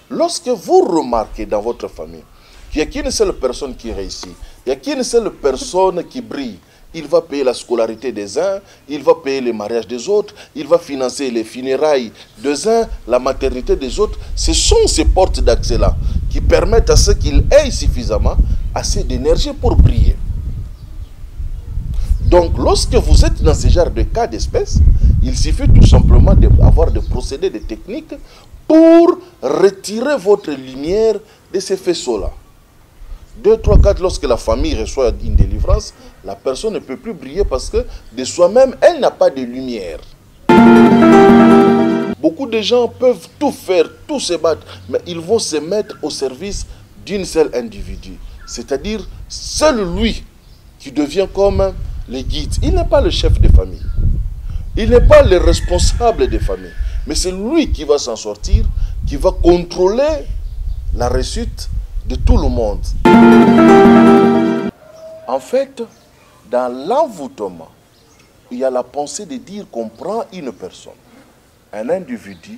Lorsque vous remarquez dans votre famille qu'il n'y a qu'une seule personne qui réussit, il n'y a qu'une seule personne qui brille, il va payer la scolarité des uns, il va payer les mariages des autres, il va financer les funérailles des uns, la maternité des autres. Ce sont ces portes d'accès-là qui permettent à ceux qu'ils aient suffisamment assez d'énergie pour briller. Donc, lorsque vous êtes dans ce genre de cas d'espèce, il suffit tout simplement d'avoir des procédés, des techniques pour retirer votre lumière de ces faisceaux-là. 2, 3, 4, lorsque la famille reçoit une délivrance, la personne ne peut plus briller parce que de soi-même, elle n'a pas de lumière. Beaucoup de gens peuvent tout faire, tout se battre, mais ils vont se mettre au service d'une seule individu. C'est-à-dire, seul lui qui devient comme le guide. Il n'est pas le chef de famille. Il n'est pas le responsable des familles. Mais c'est lui qui va s'en sortir, qui va contrôler la réussite de tout le monde. En fait, dans l'envoûtement, il y a la pensée de dire qu'on prend une personne, un individu,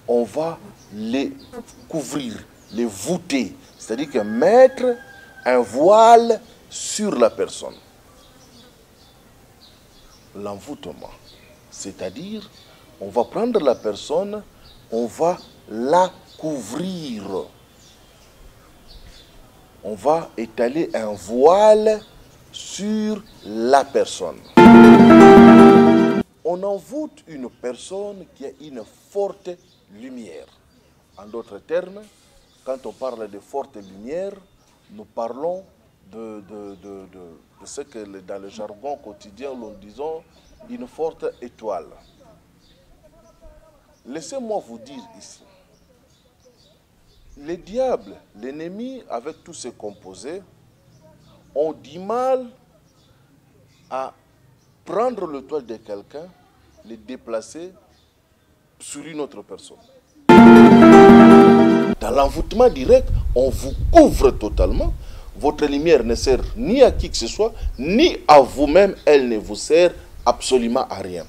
on va les couvrir, les voûter. C'est-à-dire que mettre un voile sur la personne. L'envoûtement, c'est-à-dire on va prendre la personne, on va la couvrir. On va étaler un voile sur la personne. On envoûte une personne qui a une forte lumière. En d'autres termes, quand on parle de forte lumière, nous parlons de ce que dans le jargon quotidien, nous disons une forte étoile. Laissez-moi vous dire ici, les diables, l'ennemi avec tous ses composés, ont du mal à prendre le toit de quelqu'un, le déplacer sur une autre personne. Dans l'envoûtement direct, on vous couvre totalement. Votre lumière ne sert ni à qui que ce soit, ni à vous-même. Elle ne vous sert absolument à rien.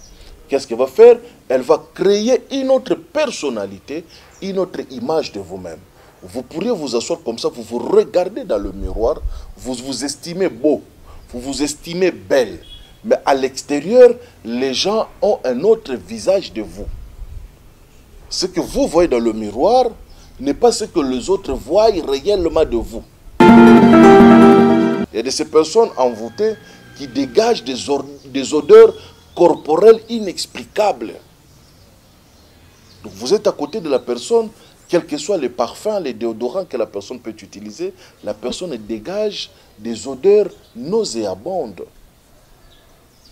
Qu'est-ce qu'elle va faire? Elle va créer une autre personnalité, une autre image de vous-même. Vous pourriez vous asseoir comme ça, vous vous regardez dans le miroir, vous vous estimez beau, vous vous estimez belle. Mais à l'extérieur, les gens ont un autre visage de vous. Ce que vous voyez dans le miroir n'est pas ce que les autres voient réellement de vous. Il y a de ces personnes envoûtées qui dégagent des odeurs corporelles inexplicables. Donc vous êtes à côté de la personne, quels que soient les parfums, les déodorants que la personne peut utiliser, la personne dégage des odeurs nauséabondes.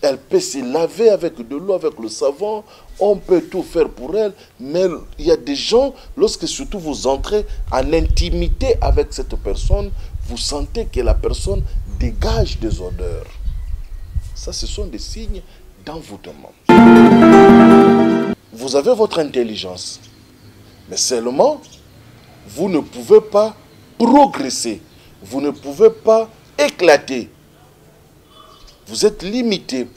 Elle peut se laver avec de l'eau, avec le savon, on peut tout faire pour elle, mais il y a des gens, lorsque surtout vous entrez en intimité avec cette personne, vous sentez que la personne dégage des odeurs. Ça, ce sont des signes d'envoûtement. Vous avez votre intelligence, mais seulement, vous ne pouvez pas progresser, vous ne pouvez pas éclater. Vous êtes limité.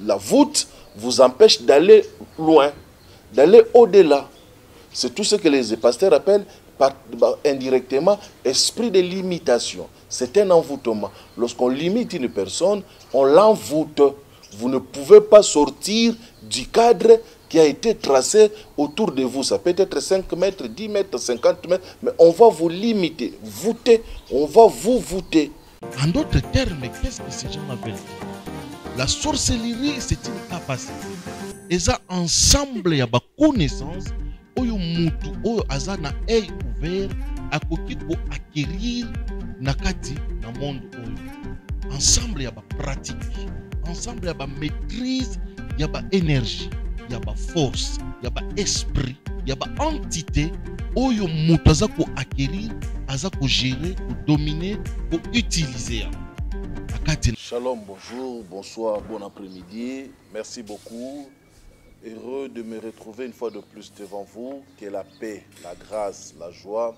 La voûte vous empêche d'aller loin, d'aller au-delà. C'est tout ce que les pasteurs appellent indirectement esprit de limitation. C'est un envoûtement. Lorsqu'on limite une personne, on l'envoûte. Vous ne pouvez pas sortir du cadre qui a été tracé autour de vous. Ça peut être 5 mètres, 10 mètres, 50 mètres, mais on va vous limiter, voûter, on va vous voûter. En d'autres termes, qu'est-ce que ces gens veulent dire? La sorcellerie, c'est une capacité. Et ça, ensemble, il y a une connaissance, oyo mutu, oyo aza na œil ouvert, akoki ko acquérir nakati na monde oyo. Ensemble, il y a une pratique. Ensemble, il y a une maîtrise, il y a une énergie, il y a une force, il y a un esprit, il y a une entité, oyo mutu aza ko acquérir, aza ko gérer, ko dominer, ko utiliser. Shalom, bonjour, bonsoir, bon après-midi. Merci beaucoup. Heureux de me retrouver une fois de plus devant vous. Que la paix, la grâce, la joie,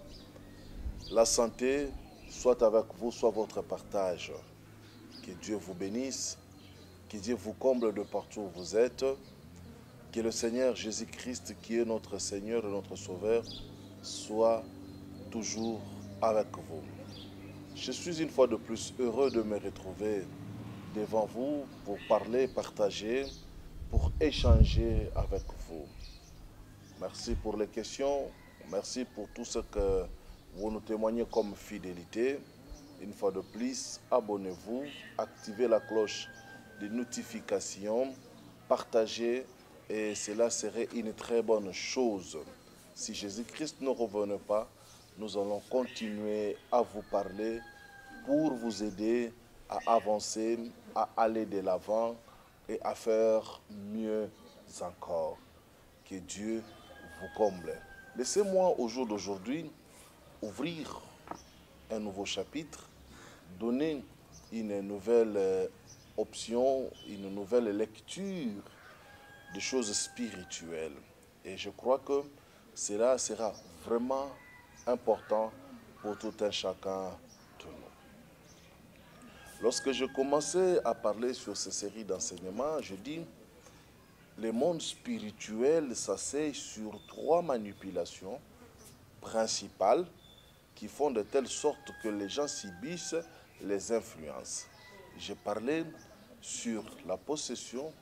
la santé soit avec vous, soit votre partage. Que Dieu vous bénisse, que Dieu vous comble de partout où vous êtes. Que le Seigneur Jésus-Christ, qui est notre Seigneur et notre Sauveur, soit toujours avec vous. Je suis une fois de plus heureux de me retrouver devant vous pour parler, partager, pour échanger avec vous. Merci pour les questions, merci pour tout ce que vous nous témoignez comme fidélité. Une fois de plus, abonnez-vous, activez la cloche de notification, partagez et cela serait une très bonne chose. Si Jésus-Christ ne revenait pas, nous allons continuer à vous parler pour vous aider à avancer, à aller de l'avant et à faire mieux encore. Que Dieu vous comble. Laissez-moi au jour d'aujourd'hui ouvrir un nouveau chapitre, donner une nouvelle option, une nouvelle lecture de choses spirituelles. Et je crois que cela sera vraiment important pour tout un chacun de nous. Lorsque je commençais à parler sur ces séries d'enseignements, je dis le monde spirituel s'asseye sur 3 manipulations principales qui font de telle sorte que les gens subissent les influences. Je parlais sur la possession,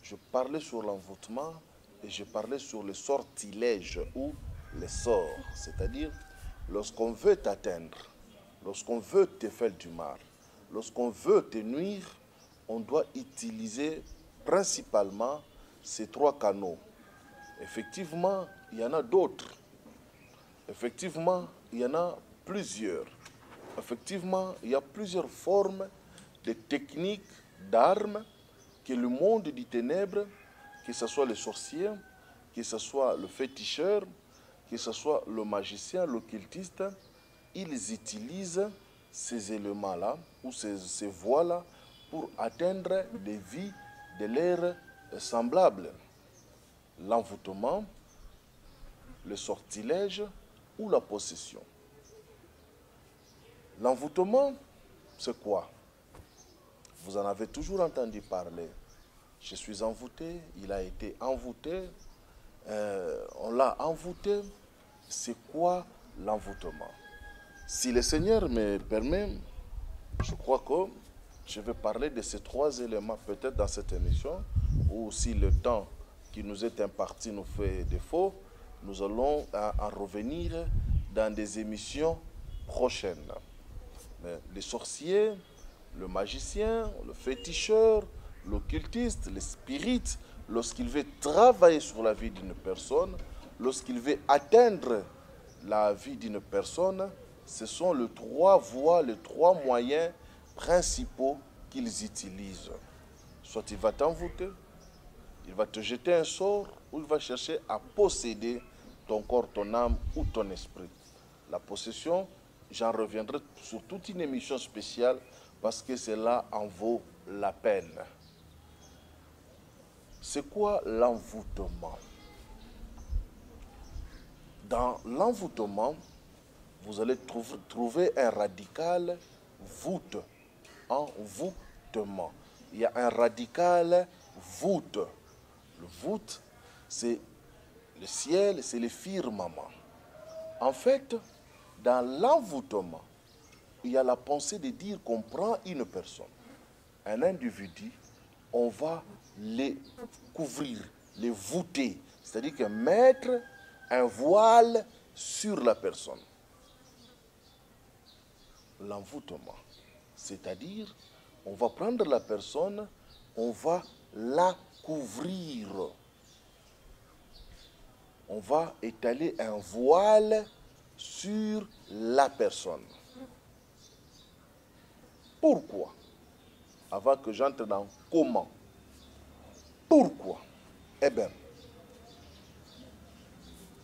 je parlais sur l'envoûtement et je parlais sur le sortilège ou les sorts. C'est-à-dire, lorsqu'on veut t'atteindre, lorsqu'on veut te faire du mal, lorsqu'on veut te nuire, on doit utiliser principalement ces 3 canaux. Effectivement, il y en a d'autres. Effectivement, il y en a plusieurs. Effectivement, il y a plusieurs formes de techniques, d'armes que le monde des ténèbres, que ce soit les sorciers, que ce soit le féticheur, que ce soit le magicien, l'occultiste, ils utilisent ces éléments-là ou ces voies-là pour atteindre des vies de leurs semblables. L'envoûtement, le sortilège ou la possession. L'envoûtement, c'est quoi? Vous en avez toujours entendu parler. Je suis envoûté, il a été envoûté, on l'a envoûté. C'est quoi l'envoûtement? Si le Seigneur me permet, je crois que je vais parler de ces 3 éléments peut-être dans cette émission, ou si le temps qui nous est imparti nous fait défaut, nous allons en revenir dans des émissions prochaines. Mais les sorciers, le magicien, le féticheur, l'occultiste, le spirit, lorsqu'il veut travailler sur la vie d'une personne, lorsqu'il veut atteindre la vie d'une personne, ce sont les 3 voies, les 3 moyens principaux qu'ils utilisent. Soit il va t'envoûter, il va te jeter un sort, ou il va chercher à posséder ton corps, ton âme ou ton esprit. La possession, j'en reviendrai sur toute une émission spéciale parce que cela en vaut la peine. C'est quoi l'envoûtement? Dans l'envoûtement, vous allez trouver un radical voûte, envoûtement. Il y a un radical voûte. Le voûte, c'est le ciel, c'est le firmament. En fait, dans l'envoûtement, il y a la pensée de dire qu'on prend une personne, un individu, on va les couvrir, les voûter, c'est-à-dire que mettre un voile sur la personne. L'envoûtement, c'est-à-dire on va prendre la personne, on va la couvrir. On va étaler un voile sur la personne. Pourquoi? Avant que j'entre dans comment. Pourquoi? Eh bien,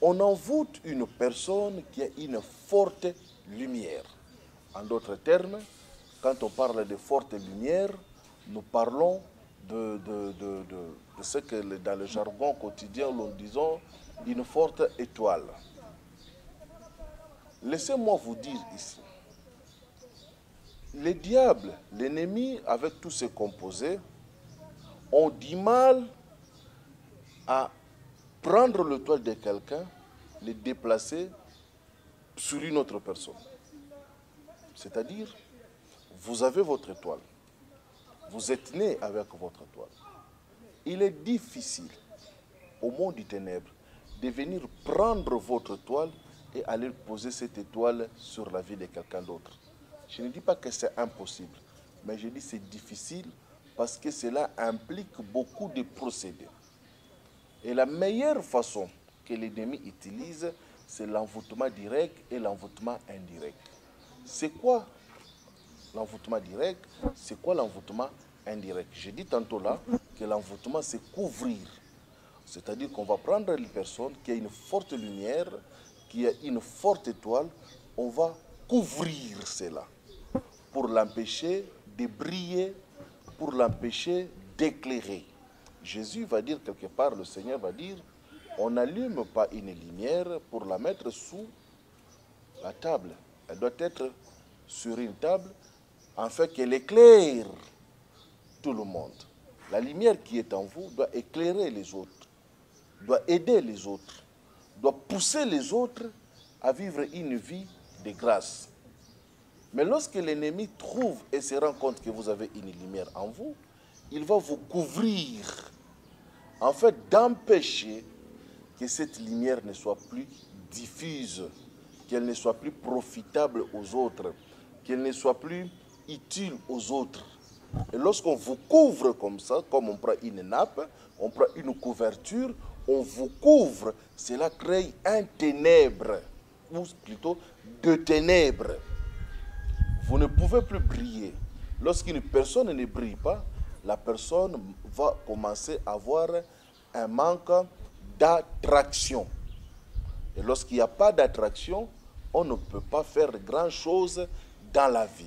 on envoûte une personne qui a une forte lumière. En d'autres termes, quand on parle de forte lumière, nous parlons de ce que dans le jargon quotidien, nous disons une forte étoile. Laissez-moi vous dire ici, les diables, l'ennemi avec tous ses composés, ont du mal à prendre le toit de quelqu'un, le déplacer sur une autre personne. C'est-à-dire, vous avez votre étoile. Vous êtes né avec votre étoile. Il est difficile, au monde du ténèbre, de venir prendre votre étoile et aller poser cette étoile sur la vie de quelqu'un d'autre. Je ne dis pas que c'est impossible, mais je dis que c'est difficile parce que cela implique beaucoup de procédés. Et la meilleure façon que l'ennemi utilise, c'est l'envoûtement direct et l'envoûtement indirect. C'est quoi l'envoûtement direct? C'est quoi l'envoûtement indirect? J'ai dit tantôt là que l'envoûtement, c'est couvrir. C'est-à-dire qu'on va prendre une personne qui a une forte lumière, qui a une forte étoile, on va couvrir cela pour l'empêcher de briller, pour l'empêcher d'éclairer. Jésus va dire quelque part, le Seigneur va dire, on n'allume pas une lumière pour la mettre sous la table. Elle doit être sur une table afin qu'elle éclaire tout le monde. La lumière qui est en vous doit éclairer les autres, doit aider les autres, doit pousser les autres à vivre une vie de grâce. Mais lorsque l'ennemi trouve et se rend compte que vous avez une lumière en vous, il va vous couvrir, en fait d'empêcher que cette lumière ne soit plus diffuse, qu'elle ne soit plus profitable aux autres, qu'elle ne soit plus utile aux autres. Et lorsqu'on vous couvre comme ça, comme on prend une nappe, on prend une couverture, on vous couvre, cela crée un ténèbre, ou plutôt de ténèbres. Vous ne pouvez plus briller. Lorsqu'une personne ne brille pas, la personne va commencer à avoir un manque d'attraction. Et lorsqu'il n'y a pas d'attraction, on ne peut pas faire grand-chose dans la vie.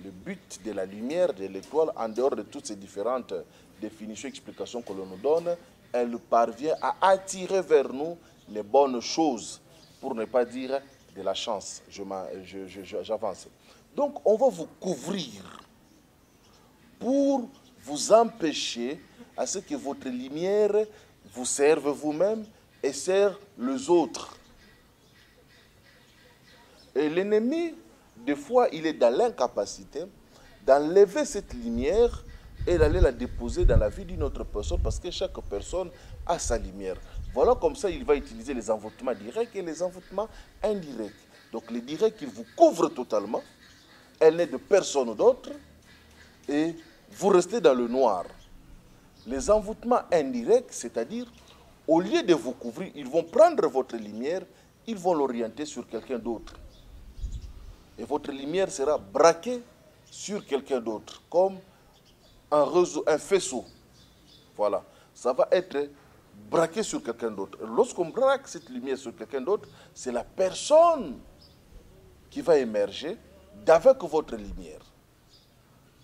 Le but de la lumière, de l'étoile, en dehors de toutes ces différentes définitions, explications que l'on nous donne, elle parvient à attirer vers nous les bonnes choses, pour ne pas dire de la chance. J'avance. Donc, on va vous couvrir pour vous empêcher à ce que votre lumière vous serve vous-même et sert les autres. Et l'ennemi, des fois, il est dans l'incapacité d'enlever cette lumière et d'aller la déposer dans la vie d'une autre personne, parce que chaque personne a sa lumière. Voilà, comme ça, il va utiliser les envoûtements directs et les envoûtements indirects. Donc, les directs, il vous couvre totalement, elle n'est de personne d'autre, et vous restez dans le noir. Les envoûtements indirects, c'est-à-dire, au lieu de vous couvrir, ils vont prendre votre lumière, ils vont l'orienter sur quelqu'un d'autre. Et votre lumière sera braquée sur quelqu'un d'autre, comme un réseau, un faisceau. Voilà. Ça va être braqué sur quelqu'un d'autre. Lorsqu'on braque cette lumière sur quelqu'un d'autre, c'est la personne qui va émerger d'avec votre lumière.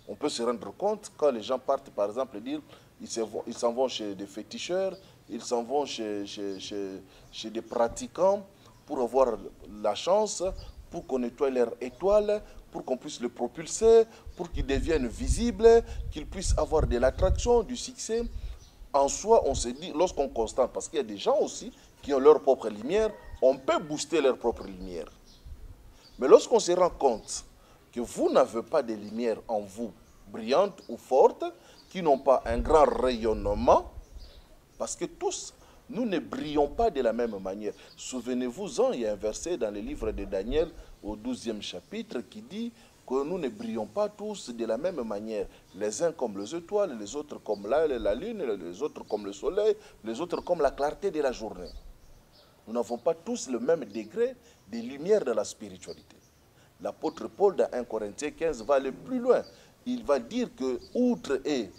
On peut se rendre compte quand les gens partent, par exemple, dire ils s'en vont chez des féticheurs, ils s'en vont chez des pratiquants pour avoir la chance, pour qu'on nettoie leur étoile, pour qu'on puisse le propulser, pour qu'ils deviennent visibles, qu'ils puissent avoir de l'attraction, du succès. En soi, on se dit, lorsqu'on constate, parce qu'il y a des gens aussi qui ont leur propre lumière, on peut booster leur propre lumière. Mais lorsqu'on se rend compte que vous n'avez pas de lumière en vous, brillante ou forte, qui n'ont pas un grand rayonnement, parce que tous, nous ne brillons pas de la même manière. Souvenez-vous-en, il y a un verset dans le livre de Daniel, au 12e chapitre, qui dit que nous ne brillons pas tous de la même manière. Les uns comme les étoiles, les autres comme la lune, les autres comme le soleil, les autres comme la clarté de la journée. Nous n'avons pas tous le même degré de lumière de la spiritualité. L'apôtre Paul, dans 1 Corinthiens 15, va aller plus loin. Il va dire que, outre est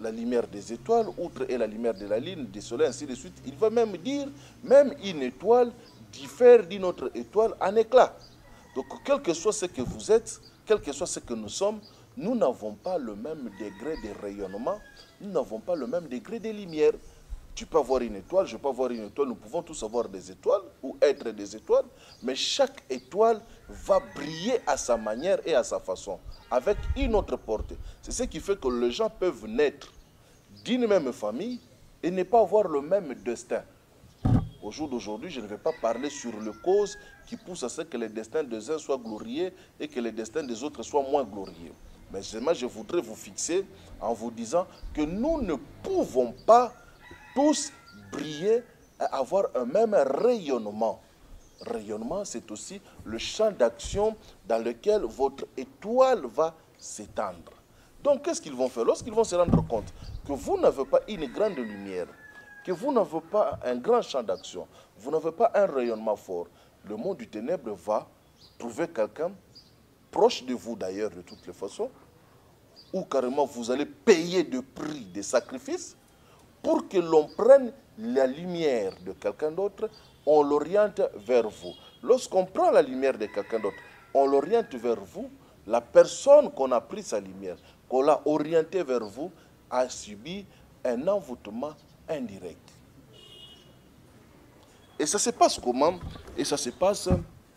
la lumière des étoiles, outre est la lumière de la lune, du soleil, ainsi de suite, il va même dire, même une étoile diffère d'une autre étoile en éclat. Donc, quel que soit ce que vous êtes, quel que soit ce que nous sommes, nous n'avons pas le même degré de rayonnement, nous n'avons pas le même degré de lumière. Tu peux avoir une étoile, je peux avoir une étoile, nous pouvons tous avoir des étoiles ou être des étoiles, mais chaque étoile va briller à sa manière et à sa façon, avec une autre portée. C'est ce qui fait que les gens peuvent naître d'une même famille et ne pas avoir le même destin. Au jour d'aujourd'hui, je ne vais pas parler sur les causes qui poussent à ce que les destins des uns soient glorieux et que les destins des autres soient moins glorieux. Mais seulement, je voudrais vous fixer en vous disant que nous ne pouvons pas tous briller et avoir un même rayonnement. Rayonnement, c'est aussi le champ d'action dans lequel votre étoile va s'étendre. Donc, qu'est-ce qu'ils vont faire? Lorsqu'ils vont se rendre compte que vous n'avez pas une grande lumière, que vous n'avez pas un grand champ d'action, vous n'avez pas un rayonnement fort, le monde du ténèbre va trouver quelqu'un, proche de vous d'ailleurs de toutes les façons, ou carrément vous allez payer de prix, des sacrifices, pour que l'on prenne la lumière de quelqu'un d'autre, on l'oriente vers vous. Lorsqu'on prend la lumière de quelqu'un d'autre, on l'oriente vers vous, la personne qu'on a pris sa lumière, qu'on l'a orientée vers vous, a subi un envoûtement indirect. Et ça se passe comment? Et ça se passe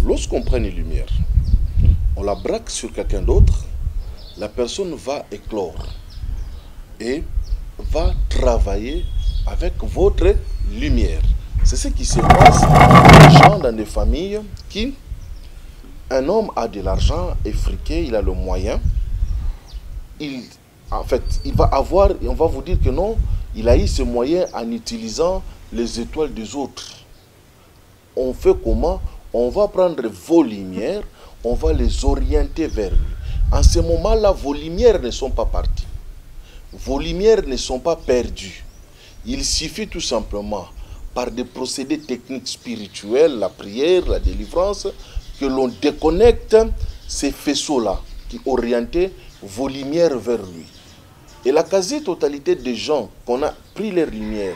lorsqu'on prend une lumière, on la braque sur quelqu'un d'autre, la personne va éclore et va travailler avec votre lumière. C'est ce qui se passe dans des familles qui, un homme a de l'argent, est friqué, il a le moyen, il va avoir, et on va vous dire que non, il a eu ce moyen en utilisant les étoiles des autres. On fait comment? On va prendre vos lumières, on va les orienter vers lui. En ce moment-là, vos lumières ne sont pas parties. Vos lumières ne sont pas perdues. Il suffit tout simplement, par des procédés techniques spirituels, la prière, la délivrance, que l'on déconnecte ces faisceaux-là qui orientaient vos lumières vers lui. Et la quasi-totalité des gens qu'on a pris leur lumière,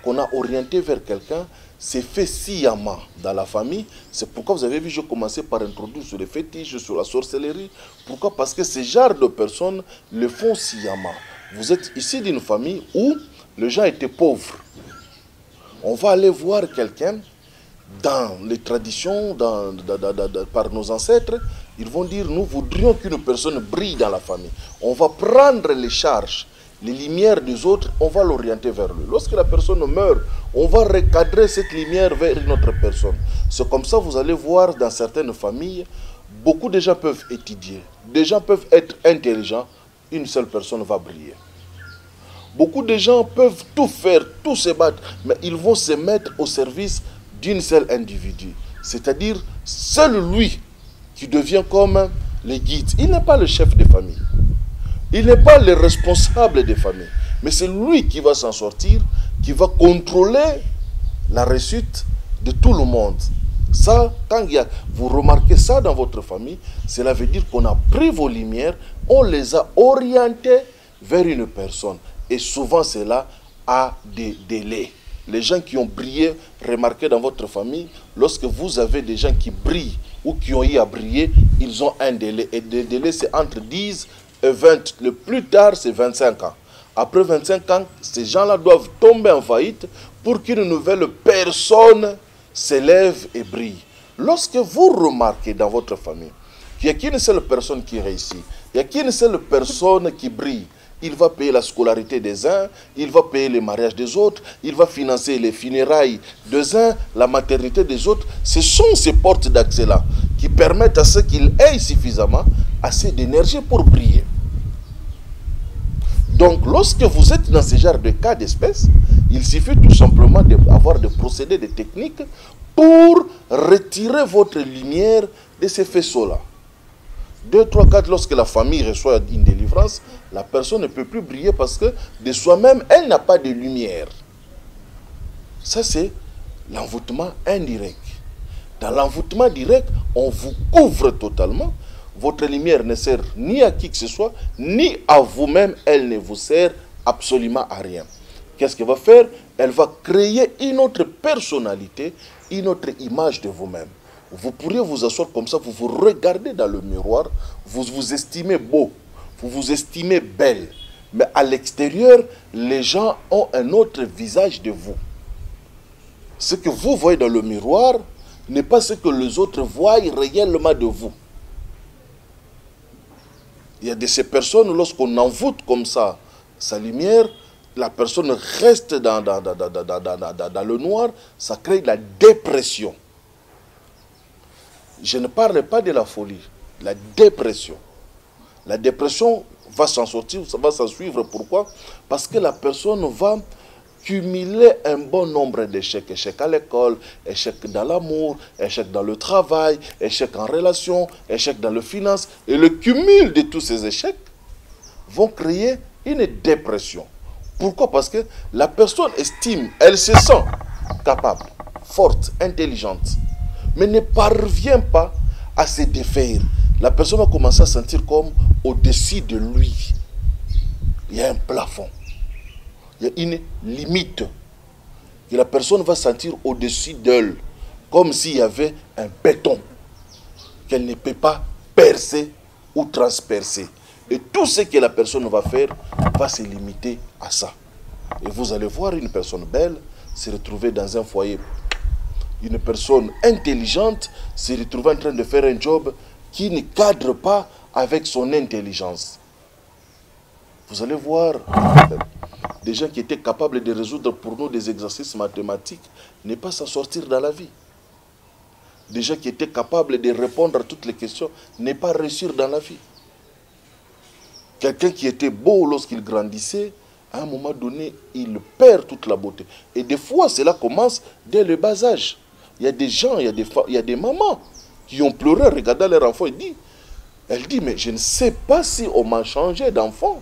qu'on a orienté vers quelqu'un, c'est fait sciemment dans la famille. C'est pourquoi vous avez vu, je commençais par introduire sur les fétiches, sur la sorcellerie. Pourquoi? Parce que ce genre de personnes le font sciemment. Vous êtes ici d'une famille où les gens étaient pauvres. On va aller voir quelqu'un dans les traditions, par nos ancêtres, ils vont dire, nous voudrions qu'une personne brille dans la famille. On va prendre les charges, les lumières des autres, on va l'orienter vers lui. Lorsque la personne meurt, on va recadrer cette lumière vers une autre personne. C'est comme ça, vous allez voir dans certaines familles, beaucoup de gens peuvent étudier, des gens peuvent être intelligents, une seule personne va briller. Beaucoup de gens peuvent tout faire, tout se battre, mais ils vont se mettre au service d'une seule individu. C'est-à-dire, seul lui qui devient comme le guide. Il n'est pas le chef de famille. Il n'est pas le responsable des familles. Mais c'est lui qui va s'en sortir, qui va contrôler la réussite de tout le monde. Ça, quand vous remarquez ça dans votre famille, cela veut dire qu'on a pris vos lumières, on les a orientées vers une personne. Et souvent, cela a des délais. Les gens qui ont brillé, remarquez dans votre famille, lorsque vous avez des gens qui brillent ou qui ont eu à briller, ils ont un délai. Et le délai, c'est entre 10 et 20. Le plus tard, c'est 25 ans. Après 25 ans, ces gens-là doivent tomber en faillite pour qu'une nouvelle personne s'élève et brille. Lorsque vous remarquez dans votre famille qu'il n'y a qu'une seule personne qui réussit, il n'y a qu'une seule personne qui brille, il va payer la scolarité des uns, il va payer les mariages des autres, il va financer les funérailles des uns, la maternité des autres. Ce sont ces portes d'accès-là qui permettent à ceux qu'ils aient suffisamment assez d'énergie pour briller. Donc, lorsque vous êtes dans ce genre de cas d'espèce, il suffit tout simplement d'avoir des procédés, des techniques pour retirer votre lumière de ces faisceaux-là. 2, 3, 4, lorsque la famille reçoit une délivrance, la personne ne peut plus briller parce que de soi-même, elle n'a pas de lumière. Ça, c'est l'envoûtement indirect. Dans l'envoûtement direct, on vous couvre totalement. Votre lumière ne sert ni à qui que ce soit, ni à vous-même. Elle ne vous sert absolument à rien. Qu'est-ce qu'elle va faire? Elle va créer une autre personnalité, une autre image de vous-même. Vous pourriez vous asseoir comme ça, vous vous regardez dans le miroir, vous vous estimez beau, vous vous estimez belle. Mais à l'extérieur, les gens ont un autre visage de vous. Ce que vous voyez dans le miroir n'est pas ce que les autres voient réellement de vous. Il y a de ces personnes, lorsqu'on envoûte comme ça sa lumière, la personne reste dans le noir, ça crée de la dépression. Je ne parle pas de la folie, la dépression. La dépression va s'en sortir, ça va s'en suivre. Pourquoi? Parce que la personne va cumuler un bon nombre d'échecs. Échecs à l'école, échecs dans l'amour, échecs dans le travail, échecs en relation, échecs dans le finance. Et le cumul de tous ces échecs vont créer une dépression. Pourquoi? Parce que la personne estime, elle se sent capable, forte, intelligente, mais ne parvient pas à se défaire. La personne va commencer à sentir comme au-dessus de lui, il y a un plafond, il y a une limite, et la personne va sentir au-dessus d'elle, comme s'il y avait un béton qu'elle ne peut pas percer ou transpercer. Et tout ce que la personne va faire va se limiter à ça. Et vous allez voir une personne belle se retrouver dans un foyer. Une personne intelligente se retrouver en train de faire un job qui ne cadre pas avec son intelligence. Vous allez voir des gens qui étaient capables de résoudre pour nous des exercices mathématiques ne pas s'en sortir dans la vie. Des gens qui étaient capables de répondre à toutes les questions ne pas réussir dans la vie. Quelqu'un qui était beau lorsqu'il grandissait, à un moment donné, il perd toute la beauté. Et des fois, cela commence dès le bas âge. Il y a des gens, il y a des mamans qui ont pleuré en regardant leur enfant. Elle dit, mais je ne sais pas si on m'a changé d'enfant.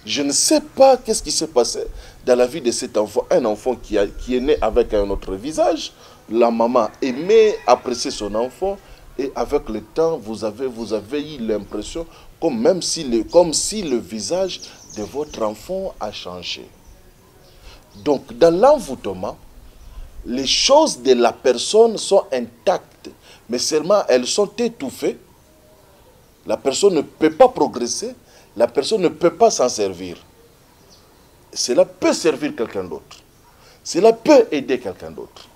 Je ne sais pas qu'est-ce qui s'est passé dans la vie de cet enfant. Un enfant qui est né avec un autre visage. La maman aimait apprécier son enfant. Et avec le temps, vous avez eu l'impression comme si le visage de votre enfant a changé. Donc, dans l'envoûtement, les choses de la personne sont intactes, mais seulement elles sont étouffées. La personne ne peut pas progresser, la personne ne peut pas s'en servir. Cela peut servir quelqu'un d'autre. Cela peut aider quelqu'un d'autre.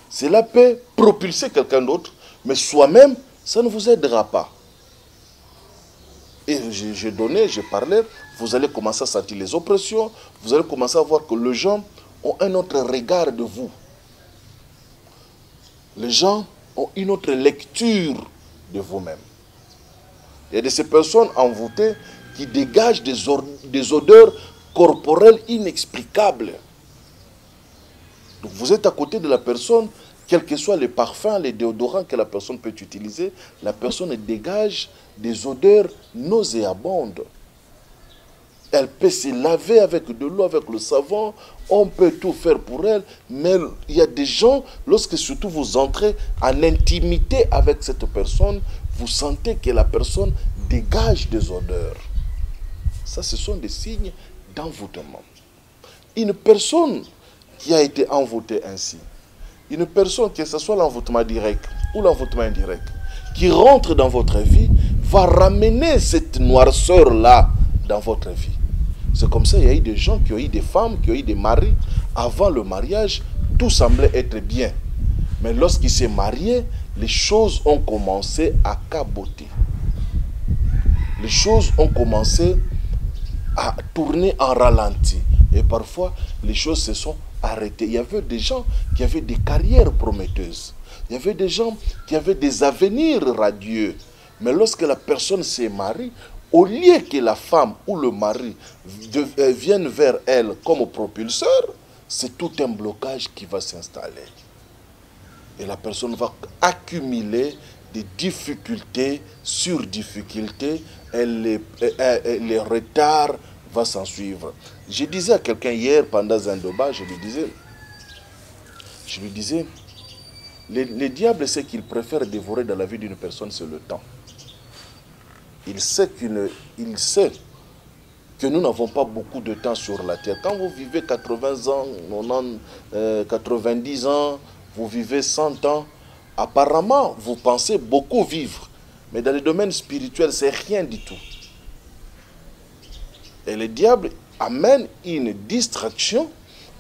Cela peut propulser quelqu'un d'autre, mais soi-même, ça ne vous aidera pas. Et j'ai parlé, vous allez commencer à sentir les oppressions, vous allez commencer à voir que les gens ont un autre regard de vous. Les gens ont une autre lecture de vous-même. Il y a de ces personnes envoûtées qui dégagent des odeurs corporelles inexplicables. Donc vous êtes à côté de la personne, quels que soient les parfums, les déodorants que la personne peut utiliser, la personne dégage des odeurs nauséabondes. Elle peut se laver avec de l'eau, avec le savon, on peut tout faire pour elle, mais il y a des gens, lorsque surtout vous entrez en intimité avec cette personne, vous sentez que la personne dégage des odeurs. Ça, ce sont des signes d'envoûtement. Une personne qui a été envoûtée ainsi, une personne, que ce soit l'envoûtement direct ou l'envoûtement indirect, qui rentre dans votre vie, va ramener cette noirceur-là dans votre vie. C'est comme ça, il y a eu des gens qui ont eu des femmes, qui ont eu des maris. Avant le mariage, tout semblait être bien. Mais lorsqu'ils s'est mariés, les choses ont commencé à caboter. Les choses ont commencé à tourner en ralenti. Et parfois, les choses se sont arrêtées. Il y avait des gens qui avaient des carrières prometteuses. Il y avait des gens qui avaient des avenirs radieux. Mais lorsque la personne s'est mariée, au lieu que la femme ou le mari vienne vers elle comme propulseur, c'est tout un blocage qui va s'installer. Et la personne va accumuler des difficultés sur difficultés, et les retards vont s'en suivre. Je disais à quelqu'un hier pendant un débat, je lui disais, le diable sait qu'il préfère dévorer dans la vie d'une personne, c'est le temps. Il sait que nous n'avons pas beaucoup de temps sur la terre. Quand vous vivez 80 ans, 90 ans, vous vivez 100 ans, apparemment, vous pensez beaucoup vivre. Mais dans le domaine spirituel, c'est rien du tout. Et le diable amène une distraction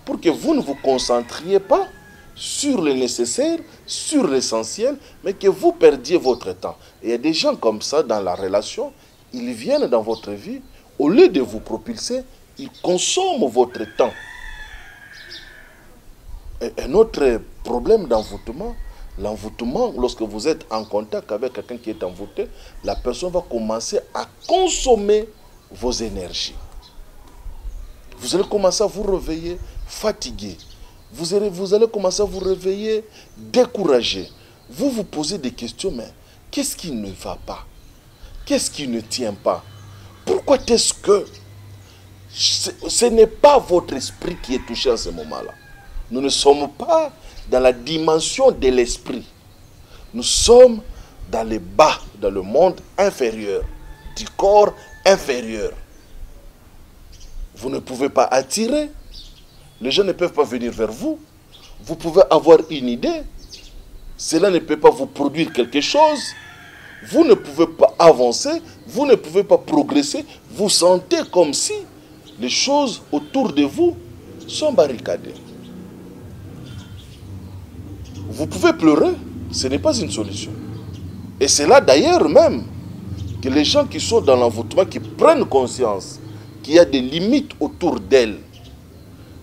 pour que vous ne vous concentriez pas sur le nécessaire, sur l'essentiel, mais que vous perdiez votre temps. Et il y a des gens comme ça dans la relation, ils viennent dans votre vie, au lieu de vous propulser, il consomme votre temps. Et un autre problème d'envoûtement, l'envoûtement, lorsque vous êtes en contact avec quelqu'un qui est envoûté, la personne va commencer à consommer vos énergies. Vous allez commencer à vous réveiller fatigué. Vous allez commencer à vous réveiller découragé. Vous vous posez des questions, mais qu'est-ce qui ne va pas? Qu'est-ce qui ne tient pas? Pourquoi est-ce que ce n'est pas votre esprit qui est touché en ce moment-là? Nous ne sommes pas dans la dimension de l'esprit. Nous sommes dans le bas, dans le monde inférieur, du corps inférieur. Vous ne pouvez pas attirer. Les gens ne peuvent pas venir vers vous. Vous pouvez avoir une idée. Cela ne peut pas vous produire quelque chose. Vous ne pouvez pas avancer. Vous ne pouvez pas progresser. Vous sentez comme si les choses autour de vous sont barricadées. Vous pouvez pleurer. Ce n'est pas une solution. Et c'est là d'ailleurs même que les gens qui sont dans l'envoûtement, qui prennent conscience qu'il y a des limites autour d'elles,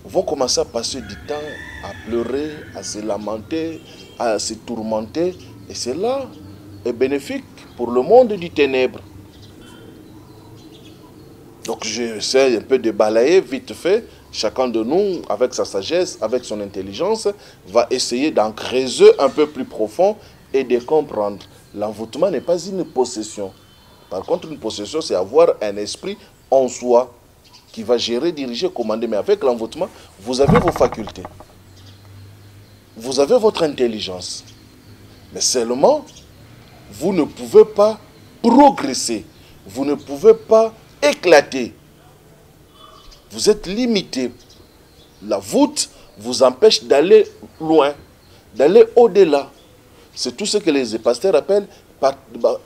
vont commencer à passer du temps à pleurer, à se lamenter, à se tourmenter. Et cela est bénéfique pour le monde du ténèbre. Donc j'essaie un peu de balayer vite fait. Chacun de nous, avec sa sagesse, avec son intelligence, va essayer d'en creuser un peu plus profond et de comprendre. L'envoûtement n'est pas une possession. Par contre, une possession, c'est avoir un esprit en soi qui va gérer, diriger, commander. Mais avec l'envoûtement, vous avez vos facultés. Vous avez votre intelligence. Mais seulement, vous ne pouvez pas progresser. Vous ne pouvez pas éclater. Vous êtes limité. La voûte vous empêche d'aller loin, d'aller au-delà. C'est tout ce que les pasteurs appellent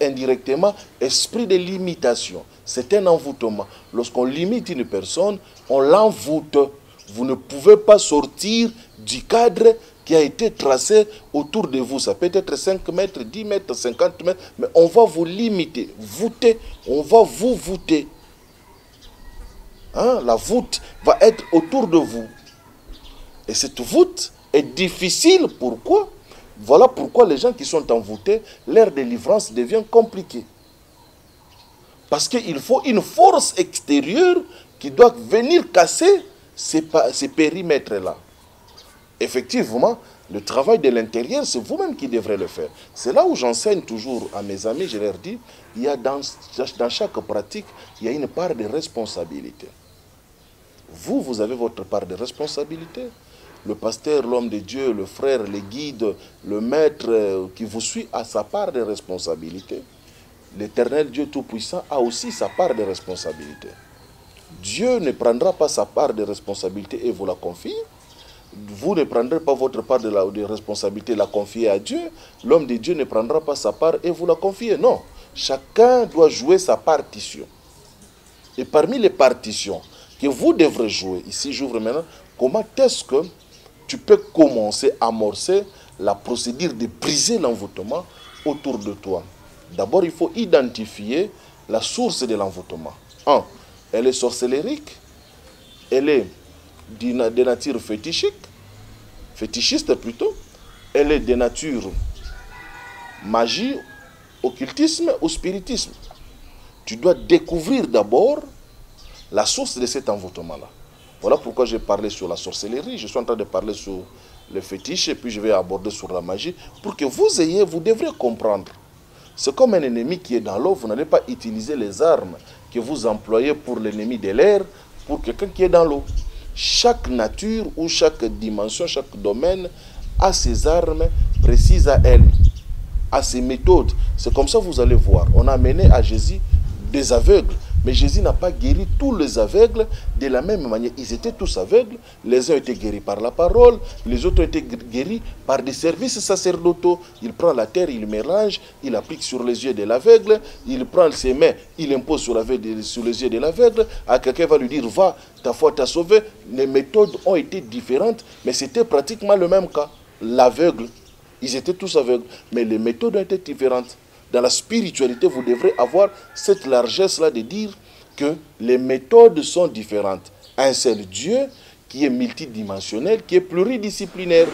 indirectement esprit de limitation. C'est un envoûtement. Lorsqu'on limite une personne, on l'envoûte. Vous ne pouvez pas sortir du cadre qui a été tracé autour de vous. Ça peut être 5 mètres, 10 mètres, 50 mètres, mais on va vous limiter, voûter, on va vous voûter. Hein? La voûte va être autour de vous. Et cette voûte est difficile. Pourquoi? Voilà pourquoi les gens qui sont envoûtés, leur délivrance devient compliquée. Parce qu'il faut une force extérieure qui doit venir casser ces périmètres-là. Effectivement, le travail de l'intérieur, c'est vous-même qui devrez le faire. C'est là où j'enseigne toujours à mes amis, je leur dis, il y a dans chaque pratique, il y a une part de responsabilité. Vous avez votre part de responsabilité. Le pasteur, l'homme de Dieu, le frère, le guide, le maître qui vous suit a sa part de responsabilité. L'Éternel Dieu Tout-Puissant a aussi sa part de responsabilité. Dieu ne prendra pas sa part de responsabilité et vous la confie. Vous ne prendrez pas votre part de responsabilité et la confier à Dieu. L'homme de Dieu ne prendra pas sa part et vous la confiez. Non. Chacun doit jouer sa partition. Et parmi les partitions que vous devrez jouer, ici j'ouvre maintenant, comment est-ce que tu peux commencer à amorcer la procédure de briser l'envoûtement autour de toi? D'abord, il faut identifier la source de l'envoûtement. 1. Elle est sorcellérique. Elle est de nature fétichiste plutôt. Elle est de nature magie, occultisme ou spiritisme. Tu dois découvrir d'abord la source de cet envoûtement-là. Voilà pourquoi j'ai parlé sur la sorcellerie. Je suis en train de parler sur le fétiche et puis je vais aborder sur la magie pour que vous devrez comprendre. C'est comme un ennemi qui est dans l'eau. Vous n'allez pas utiliser les armes que vous employez pour l'ennemi de l'air pour quelqu'un qui est dans l'eau. Chaque nature ou chaque dimension, chaque domaine a ses armes précises à elle, a ses méthodes. C'est comme ça que vous allez voir. On a amené à Jésus des aveugles. Mais Jésus n'a pas guéri tous les aveugles de la même manière. Ils étaient tous aveugles. Les uns étaient guéris par la parole. Les autres ont été guéris par des services sacerdotaux. Il prend la terre, il mélange, il applique sur les yeux de l'aveugle. Il prend ses mains, il impose sur les yeux de l'aveugle. À quelqu'un va lui dire, va, ta foi t'a sauvé. Les méthodes ont été différentes, mais c'était pratiquement le même cas. L'aveugle, ils étaient tous aveugles, mais les méthodes ont été différentes. Dans la spiritualité, vous devrez avoir cette largesse-là de dire, que les méthodes sont différentes. Un seul Dieu qui est multidimensionnel, qui est pluridisciplinaire.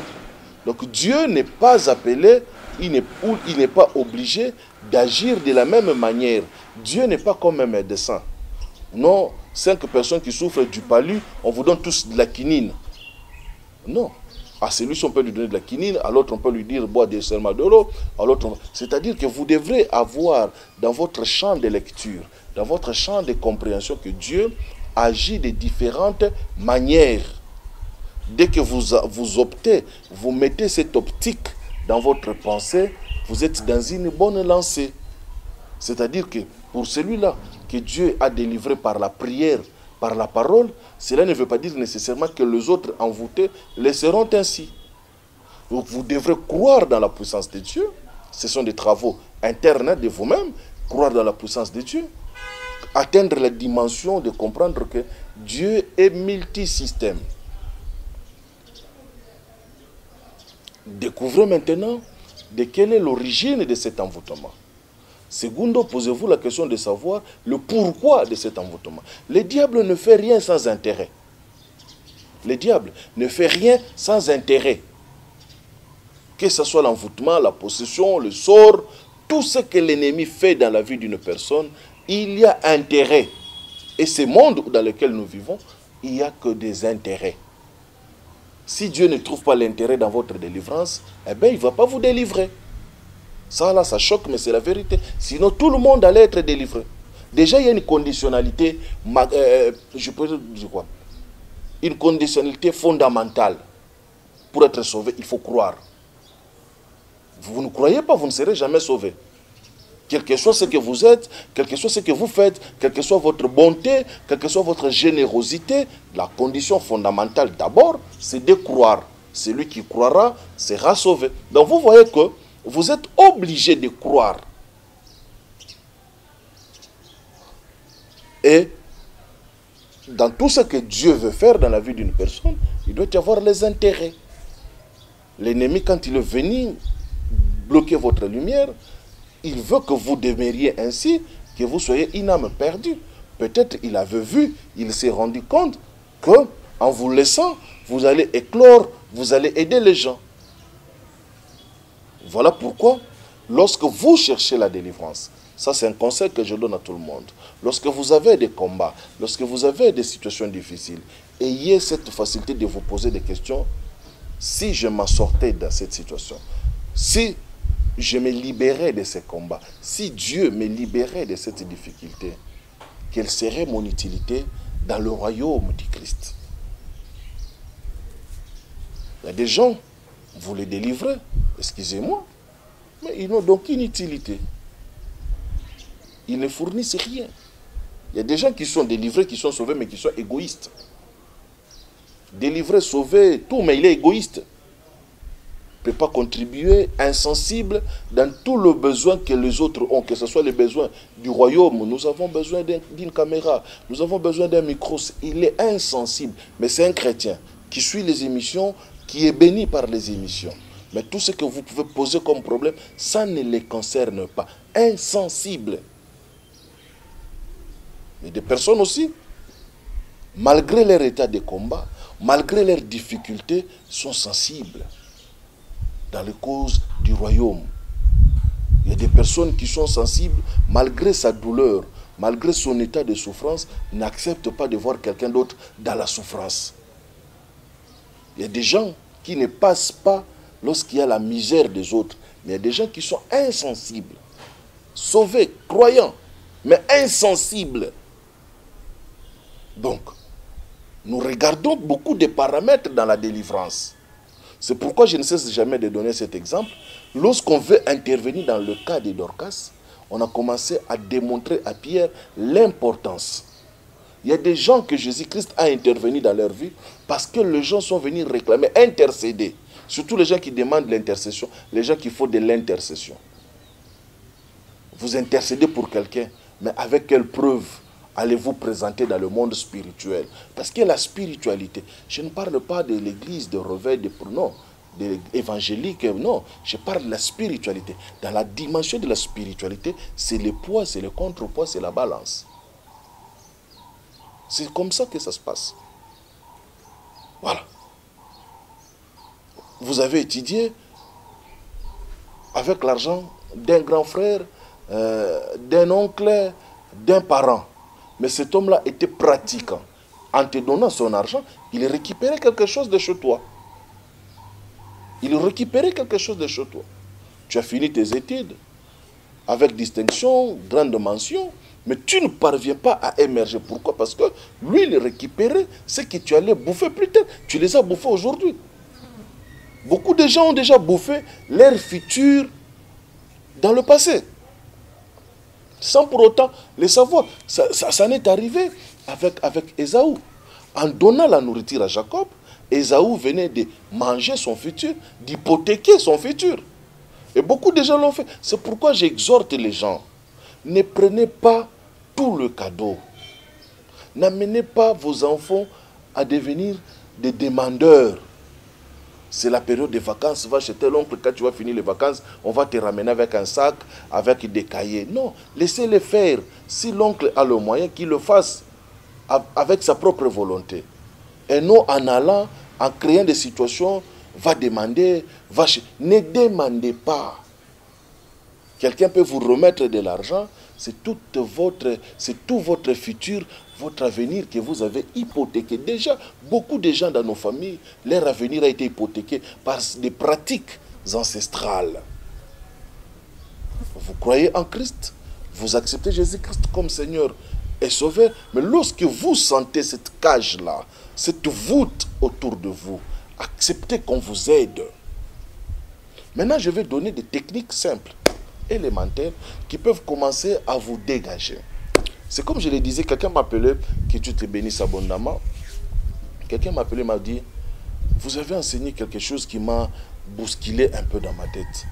Donc Dieu n'est pas appelé, il n'est pas obligé d'agir de la même manière. Dieu n'est pas comme un médecin. Non, 5 personnes qui souffrent du palu, on vous donne tous de la quinine. Non. À celui-ci, on peut lui donner de la quinine, à l'autre, on peut lui dire bois des serments de l'eau, à l'autre, c'est-à-dire que vous devrez avoir dans votre champ de lecture, dans votre champ de compréhension, que Dieu agit de différentes manières. Dès que vous optez, vous mettez cette optique dans votre pensée, vous êtes dans une bonne lancée. C'est-à-dire que pour celui-là que Dieu a délivré par la prière, par la parole, cela ne veut pas dire nécessairement que les autres envoûtés le seront ainsi. Donc vous devrez croire dans la puissance de Dieu. Ce sont des travaux internes de vous-même. Croire dans la puissance de Dieu. Atteindre la dimension de comprendre que Dieu est multisystème. Découvrez maintenant de quelle est l'origine de cet envoûtement. Secondo, posez-vous la question de savoir le pourquoi de cet envoûtement. Le diable ne fait rien sans intérêt. Le diable ne fait rien sans intérêt. Que ce soit l'envoûtement, la possession, le sort, tout ce que l'ennemi fait dans la vie d'une personne, il y a intérêt. Et ce monde dans lequel nous vivons, il n'y a que des intérêts. Si Dieu ne trouve pas l'intérêt dans votre délivrance, eh bien, il ne va pas vous délivrer. Ça, là, ça choque, mais c'est la vérité. Sinon, tout le monde allait être délivré. Déjà, il y a une conditionnalité, je peux dire quoi? Une conditionnalité fondamentale. Pour être sauvé, il faut croire. Vous ne croyez pas, vous ne serez jamais sauvé. Quel que soit ce que vous êtes, quel que soit ce que vous faites, quelle que soit votre bonté, quelle que soit votre générosité, la condition fondamentale d'abord, c'est de croire. Celui qui croira sera sauvé. Donc vous voyez que vous êtes obligé de croire. Et dans tout ce que Dieu veut faire dans la vie d'une personne, il doit y avoir les intérêts. L'ennemi, quand il est venu bloquer votre lumière, il veut que vous demeuriez ainsi, que vous soyez une âme perdue. Peut-être il avait vu, il s'est rendu compte que en vous laissant, vous allez éclore, vous allez aider les gens. Voilà pourquoi, lorsque vous cherchez la délivrance, ça c'est un conseil que je donne à tout le monde. Lorsque vous avez des combats, lorsque vous avez des situations difficiles, ayez cette facilité de vous poser des questions. Si je m'en sortais dans cette situation, si je me libérais de ces combats, si Dieu me libérait de cette difficulté, quelle serait mon utilité dans le royaume du Christ? Il y a des gens, vous les délivrez, excusez-moi, mais ils n'ont d'aucune utilité. Ils ne fournissent rien. Il y a des gens qui sont délivrés, qui sont sauvés, mais qui sont égoïstes. Délivré, sauvé, tout, mais il est égoïste. Il ne peut pas contribuer, insensible dans tout le besoin que les autres ont, que ce soit les besoins du royaume. Nous avons besoin d'une caméra, nous avons besoin d'un micro. Il est insensible, mais c'est un chrétien qui suit les émissions, qui est béni par les émissions. Mais tout ce que vous pouvez poser comme problème, ça ne les concerne pas. Insensible. Il y a des personnes aussi, malgré leur état de combat, malgré leurs difficultés, sont sensibles dans les causes du royaume. Il y a des personnes qui sont sensibles, malgré sa douleur, malgré son état de souffrance, n'acceptent pas de voir quelqu'un d'autre dans la souffrance. Il y a des gens qui ne passent pas lorsqu'il y a la misère des autres, mais il y a des gens qui sont insensibles, sauvés, croyants, mais insensibles. Donc, nous regardons beaucoup de paramètres dans la délivrance. C'est pourquoi je ne cesse jamais de donner cet exemple. Lorsqu'on veut intervenir dans le cas de Dorcas, on a commencé à démontrer à Pierre l'importance. Il y a des gens que Jésus-Christ a intervenu dans leur vie parce que les gens sont venus réclamer, intercéder. Surtout les gens qui demandent l'intercession, les gens qui font de l'intercession. Vous intercédez pour quelqu'un, mais avec quelle preuve allez-vous présenter dans le monde spirituel? Parce que la spiritualité, je ne parle pas de l'église, de réveil, non, de évangélique, non. Je parle de la spiritualité. Dans la dimension de la spiritualité, c'est le poids, c'est le contrepoids, c'est la balance. C'est comme ça que ça se passe. Voilà. Vous avez étudié avec l'argent d'un grand frère, d'un oncle, d'un parent. Mais cet homme-là était pratiquant. En te donnant son argent, il récupérait quelque chose de chez toi. Il récupérait quelque chose de chez toi. Tu as fini tes études avec distinction, grande mention, mais tu ne parviens pas à émerger. Pourquoi? Parce que lui, il récupérait ce que tu allais bouffer plus tard. Tu les as bouffés aujourd'hui. Beaucoup de gens ont déjà bouffé leur futur dans le passé, sans pour autant le savoir. Ça n'est arrivé avec Ésaü. En donnant la nourriture à Jacob, Ésaü venait de manger son futur, d'hypothéquer son futur. Et beaucoup de gens l'ont fait. C'est pourquoi j'exhorte les gens. Ne prenez pas tout le cadeau. N'amenez pas vos enfants à devenir des demandeurs. C'est la période des vacances. Va chez tel oncle, quand tu vas finir les vacances, on va te ramener avec un sac, avec des cahiers. Non, laissez-les faire. Si l'oncle a le moyen, qu'il le fasse avec sa propre volonté. Et non en allant, en créant des situations, va demander, ne demandez pas. Quelqu'un peut vous remettre de l'argent, c'est tout votre futur, votre avenir que vous avez hypothéqué. Déjà, beaucoup de gens dans nos familles, leur avenir a été hypothéqué par des pratiques ancestrales. Vous croyez en Christ, vous acceptez Jésus-Christ comme Seigneur et Sauveur, mais lorsque vous sentez cette cage-là, cette voûte autour de vous, acceptez qu'on vous aide. Maintenant, je vais donner des techniques simples, élémentaires, qui peuvent commencer à vous dégager. C'est comme je le disais, quelqu'un m'a appelé, que Dieu te bénisse abondamment. Quelqu'un m'a appelé, m'a dit, vous avez enseigné quelque chose qui m'a bousculé un peu dans ma tête.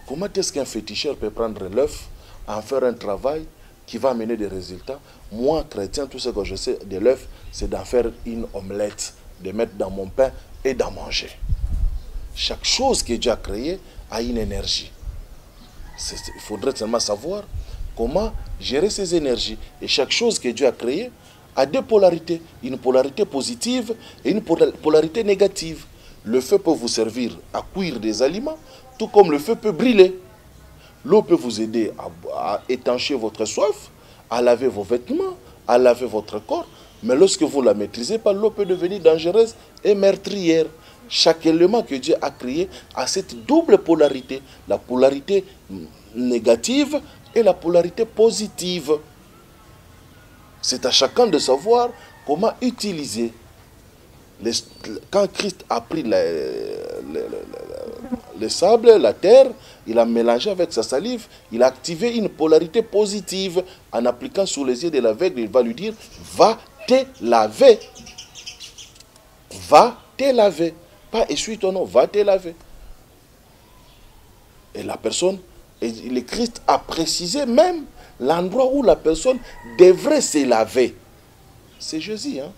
Comment est-ce qu'un féticheur peut prendre l'œuf, en faire un travail qui va amener des résultats? Moi, chrétien, tout ce que je sais de l'œuf, c'est d'en faire une omelette, de mettre dans mon pain et d'en manger. Chaque chose que Dieu a créée a une énergie. Il faudrait seulement savoir comment gérer ces énergies. Et chaque chose que Dieu a créée a deux polarités. Une polarité positive et une polarité négative. Le feu peut vous servir à cuire des aliments, tout comme le feu peut brûler. L'eau peut vous aider à étancher votre soif, à laver vos vêtements, à laver votre corps. Mais lorsque vous ne la maîtrisez pas, l'eau peut devenir dangereuse et meurtrière. Chaque élément que Dieu a créé a cette double polarité. La polarité négative et la polarité positive. C'est à chacun de savoir comment utiliser. Quand Christ a pris le sable, la terre, il a mélangé avec sa salive, il a activé une polarité positive. En appliquant sous les yeux de l'aveugle, il va lui dire, va te laver. Va te laver. Pas essuie ton nom, va te laver. Et la personne, et le Christ a précisé même l'endroit où la personne devrait se laver. C'est Jésus, hein?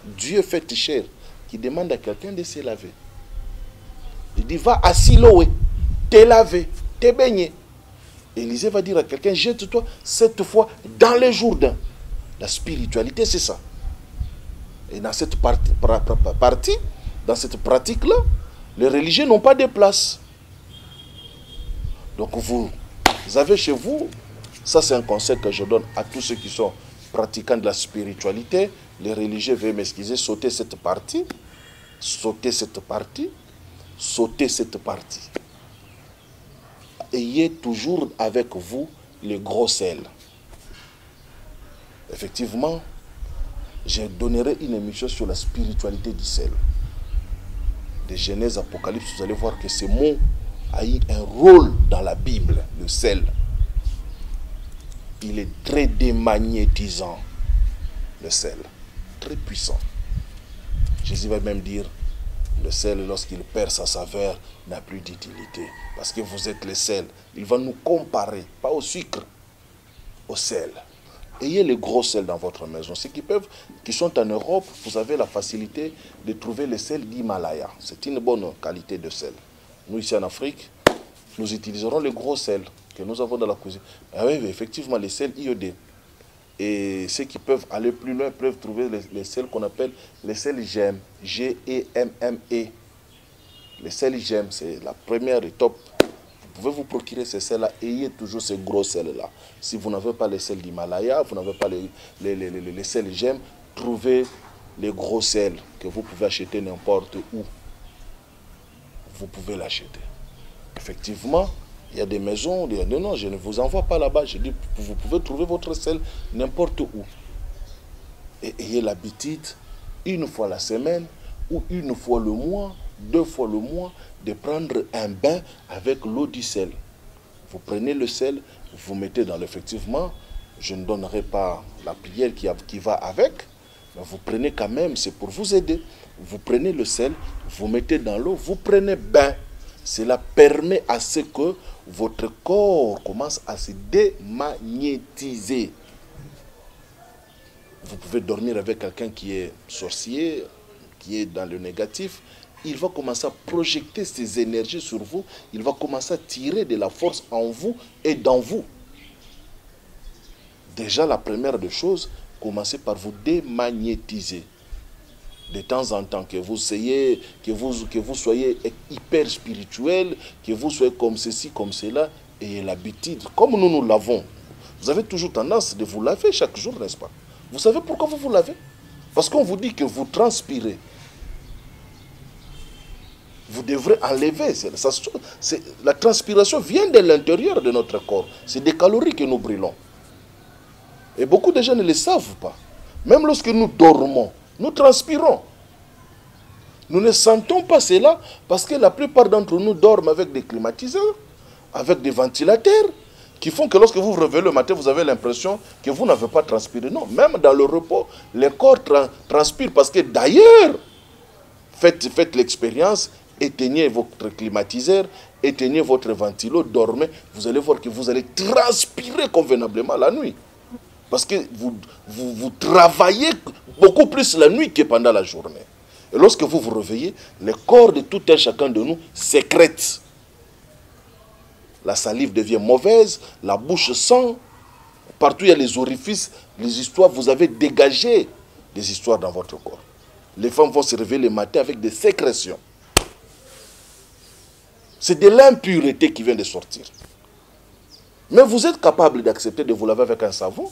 Dieu fait chair, qui demande à quelqu'un de se laver. Il dit, va à Siloé, te laver, te baigner. Élisée va dire à quelqu'un, jette-toi cette fois dans les Jourdains. La spiritualité, c'est ça. Et dans cette partie, dans cette pratique-là, les religieux n'ont pas de place. Donc vous avez chez vous, ça c'est un conseil que je donne à tous ceux qui sont pratiquants de la spiritualité. Les religieux, veuillez m'excuser, sautez cette partie, sautez cette partie, sautez cette partie. Ayez toujours avec vous le gros sel. Effectivement, je donnerai une émission sur la spiritualité du sel. De Genèse, Apocalypse, vous allez voir que ce mot a eu un rôle dans la Bible, le sel. Il est très démagnétisant, le sel, très puissant. Jésus va même dire, le sel, lorsqu'il perd sa saveur, n'a plus d'utilité. Parce que vous êtes le sel. Il va nous comparer, pas au sucre, au sel. Ayez le gros sel dans votre maison. Ceux qui sont en Europe, vous avez la facilité de trouver le sel d'Himalaya. C'est une bonne qualité de sel. Nous, ici en Afrique, nous utiliserons le gros sel que nous avons dans la cuisine. Ah oui, effectivement, le sel iodé. Et ceux qui peuvent aller plus loin peuvent trouver les sels qu'on appelle les sels GEM. G-E-M-M-E. Les sels GEM, c'est la première étape. Vous pouvez vous procurer ces sels-là. Ayez toujours ces gros sels-là. Si vous n'avez pas les sels d'Himalaya, vous n'avez pas les sels GEM, trouvez les gros sels que vous pouvez acheter n'importe où. Vous pouvez l'acheter. Effectivement, il y a des maisons, non, je ne vous envoie pas là-bas. Je dis, vous pouvez trouver votre sel n'importe où. Et ayez l'habitude, une fois la semaine, ou une fois le mois, 2 fois le mois, de prendre un bain avec l'eau du sel. Vous prenez le sel, vous mettez dans l'effectivement, je ne donnerai pas la prière qui va avec, mais vous prenez quand même, c'est pour vous aider. Vous prenez le sel, vous mettez dans l'eau, vous prenez bain. Cela permet à ce que votre corps commence à se démagnétiser. Vous pouvez dormir avec quelqu'un qui est sorcier, qui est dans le négatif. Il va commencer à projeter ses énergies sur vous. Il va commencer à tirer de la force en vous et dans vous. Déjà, la première des choses, commencez par vous démagnétiser. De temps en temps, que vous soyez hyper spirituel, que vous soyez comme ceci, comme cela, ayez l'habitude, comme nous l'avons. Vous avez toujours tendance de vous laver chaque jour, n'est-ce pas? Vous savez pourquoi vous lavez? Parce qu'on vous dit que vous transpirez. Vous devrez enlever. La transpiration vient de l'intérieur de notre corps. C'est des calories que nous brûlons. Et beaucoup de gens ne le savent pas. Même lorsque nous dormons, nous transpirons. Nous ne sentons pas cela parce que la plupart d'entre nous dorment avec des climatiseurs, avec des ventilateurs, qui font que lorsque vous vous réveillez le matin, vous avez l'impression que vous n'avez pas transpiré. Non, même dans le repos, le corps transpire parce que d'ailleurs, faites l'expérience, éteignez votre climatiseur, éteignez votre ventilo, dormez, vous allez voir que vous allez transpirer convenablement la nuit. Parce que vous travaillez beaucoup plus la nuit que pendant la journée. Et lorsque vous vous réveillez, le corps de tout un chacun de nous sécrète. La salive devient mauvaise, la bouche sent, partout il y a les orifices, les histoires, vous avez dégagé des histoires dans votre corps. Les femmes vont se réveiller le matin avec des sécrétions. C'est de l'impureté qui vient de sortir. Mais vous êtes capable d'accepter de vous laver avec un savon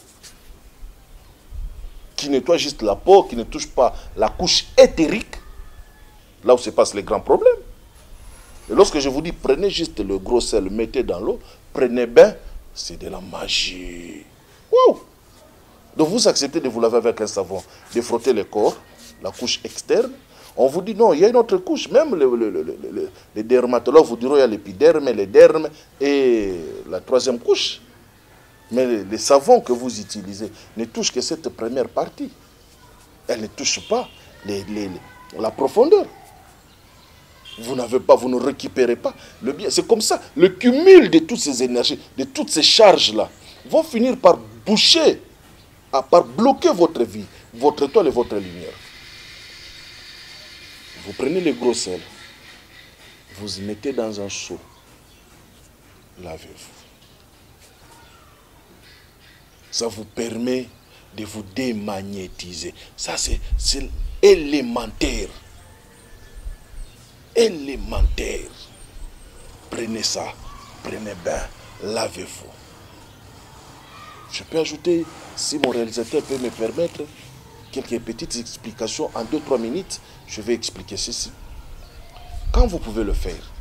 qui nettoie juste la peau, qui ne touche pas la couche éthérique, là où se passent les grands problèmes. Et lorsque je vous dis, prenez juste le gros sel, mettez dans l'eau, prenez bain, c'est de la magie. Wow! Donc vous acceptez de vous laver avec un savon, de frotter le corps, la couche externe. On vous dit non, il y a une autre couche. Même les dermatologues vous diront il y a l'épiderme, les dermes et la troisième couche. Mais les savons que vous utilisez ne touchent que cette première partie. Elles ne touchent pas la profondeur. Vous ne récupérez pas le bien. C'est comme ça, le cumul de toutes ces énergies, de toutes ces charges-là, vont finir par boucher, par bloquer votre vie, votre étoile et votre lumière. Vous prenez les gros sels, vous y mettez dans un seau, lavez-vous. Ça vous permet de vous démagnétiser. Ça, c'est élémentaire. Élémentaire. Prenez ça, prenez bain, lavez-vous. Je peux ajouter, si mon réalisateur peut me permettre, quelques petites explications en 2-3 minutes. Je vais expliquer ceci. Quand vous pouvez le faire,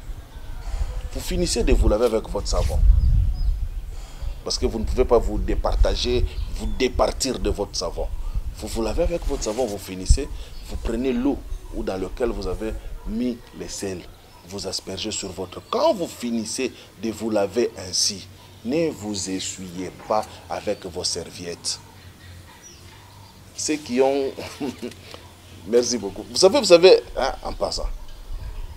vous finissez de vous laver avec votre savon. Parce que vous ne pouvez pas vous départager, vous départir de votre savon. Vous vous lavez avec votre savon, vous finissez, vous prenez l'eau dans laquelle vous avez mis les sels, vous aspergez sur votre... Quand vous finissez de vous laver ainsi, ne vous essuyez pas avec vos serviettes. Ceux qui ont... Merci beaucoup. Vous savez, hein, en passant,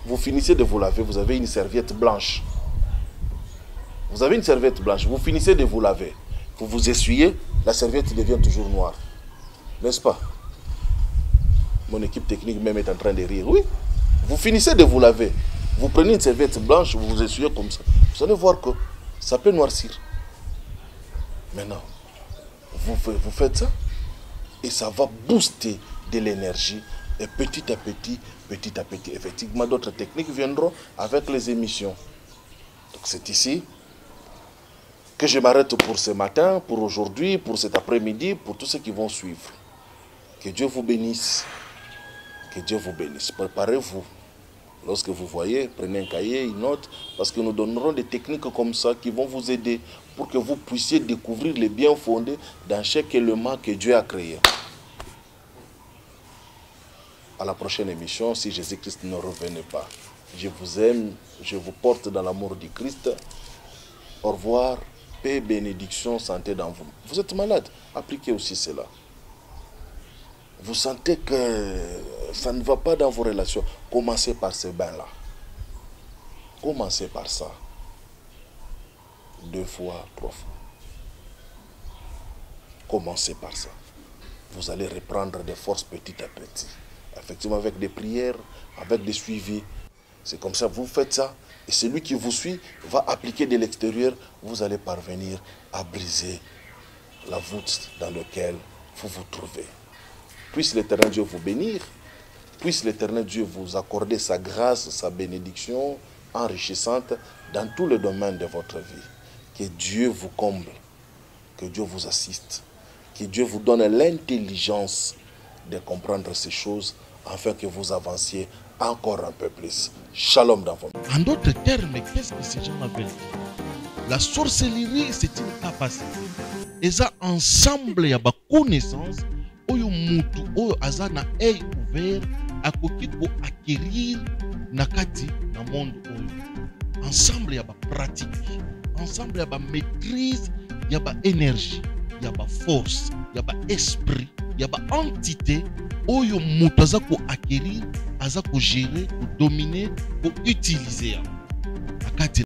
vous finissez de vous laver, vous avez une serviette blanche. Vous avez une serviette blanche, vous finissez de vous laver, vous vous essuyez, la serviette devient toujours noire. N'est-ce pas? Mon équipe technique même est en train de rire. Oui, vous finissez de vous laver, vous prenez une serviette blanche, vous vous essuyez comme ça. Vous allez voir que ça peut noircir. Maintenant, Vous faites ça et ça va booster de l'énergie. Et petit à petit, effectivement, d'autres techniques viendront avec les émissions. Donc c'est ici que je m'arrête pour ce matin, pour aujourd'hui, pour cet après-midi, pour tous ceux qui vont suivre. Que Dieu vous bénisse. Que Dieu vous bénisse. Préparez-vous. Lorsque vous voyez, prenez un cahier, une note, parce que nous donnerons des techniques comme ça qui vont vous aider pour que vous puissiez découvrir les biens fondés dans chaque élément que Dieu a créé. À la prochaine émission, si Jésus-Christ ne revenait pas. Je vous aime, je vous porte dans l'amour du Christ. Au revoir, paix, bénédiction, santé dans vous. Vous êtes malade, appliquez aussi cela. Vous sentez que ça ne va pas dans vos relations, commencez par ce bain-là. Commencez par ça. 2 fois profond. Commencez par ça. Vous allez reprendre des forces petit à petit. Effectivement, avec des prières, avec des suivis. C'est comme ça, vous faites ça. Et celui qui vous suit va appliquer de l'extérieur. Vous allez parvenir à briser la voûte dans laquelle vous vous trouvez. Puisse l'Éternel Dieu vous bénir. Puisse l'Éternel Dieu vous accorder sa grâce, sa bénédiction enrichissante dans tous les domaines de votre vie. Que Dieu vous comble. Que Dieu vous assiste. Que Dieu vous donne l'intelligence de comprendre ces choses afin que vous avanciez encore un peu plus. Shalom dans votre vie. En d'autres termes, qu'est-ce que ces gens appellent? La sorcellerie, c'est une capacité. Et ça, ensemble, il y a une connaissance. Oyo mutu oyo aza na œil ouvert akoki ko acquérir nakati na monde oyo. Ensemble ya ba pratique, ensemble ya ba maîtrise, ya ba énergie, ya ba force, ya ba esprit, ya ba entité oyo mutu aza ko acquérir, aza ko gérer, ko dominer, ko utiliser.